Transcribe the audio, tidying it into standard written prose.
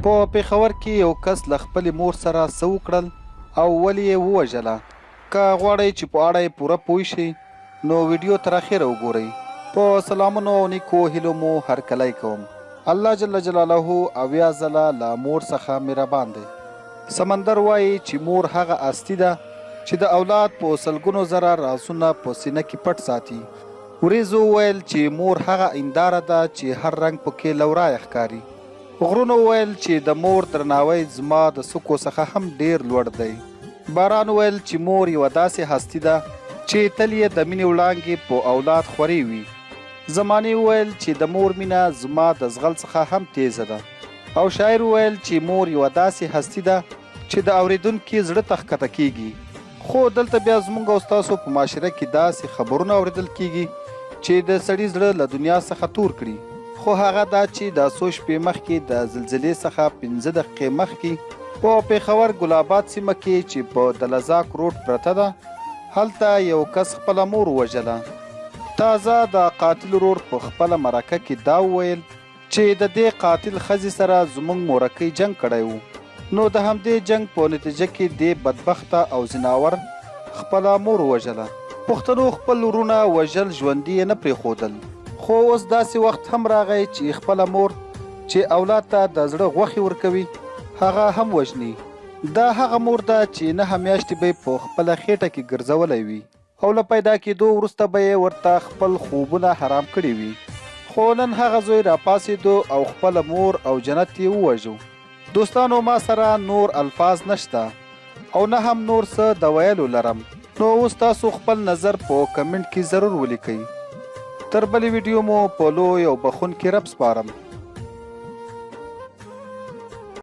په پېښور کې یو کس له خپلې مور سره څه وکړل او ولې یې ووژله. که غواړئ چې په اړه یې پوره پوه شئ نو ویډیو تر اخره وګورئ. په سلامونو او نیکو هیلو مو هرکلی کوم. الله جل جلاله اویا ځله له مور څخه مهربان دی. سمندر وایي چې مور هغه هستي ده چې د اولاد په سلګونو زره رازونه په سینه کې پټ ساتي. وریځو وویل چې مور هغه هنداره ده چې هر رنګ پکې لورای ښکاري. غرونو وویل چې د مور درناوی زما د څوکو څخه هم ډیر لوړ دی. باران وویل چې مور یوه داسې هستي ده چې تل یې د مینې وړانګې په اولاد خورې وي. زمانې وویل چې د مور مینه زما د زغل څخه هم تیزه ده. او شاعر وویل چې مور یوه داسې هستي ده چې د اورېدونکي زړه ته ښکته کیږي. خو دلته بیا زموږ او ستاسو په معاشره کې داسې خبرونه اورېدل کیږي چې د سړي زړه له دنیا څخه تور کړي. خو هغه دا چې د څو شپې مخکې د زلزلې څخه 15 دقیقې مخکې په پېښور ګلاباد سیمه کې چې په دلزاک روډ پرته ده هلته یو کس خپله مور وژله. تازه د قاتل ورور په خپله مرکه کې دا وویل چې د دې قاتل ښځې سره زموږ مورکۍ جنګ کړی و. نو د همدې جنګ په نتیجه کې دې بدبخته او زناور خپله مور وژله. پښتنو خپل ورونه وژل ژوندي یې نه پرېښودل. خو اوس داسې وخت هم راغی چې خپله مور چې اولاد ته د زړه غوښې ورکوي هغه هم وژني. دا هغه مور ده چې 9 میاشتې به یې په خپله خېټه کې ګرځولی وي او له پیدا کېدو وروسته به یې ورته خپل خوبونه حرام کړي وي. خو نن هغه زوی راپاڅېدو او خپله مور او جنت یې ووژو. دوستانو ما سره نور الفاظ نشته او نه هم نور څه د ویلو لرم. نو اوس تاسو خپل نظر په کمنټ کې ضرور ولیکئ. تر بلې ویډیو مو په لوی او بخښونکي رب سپارم.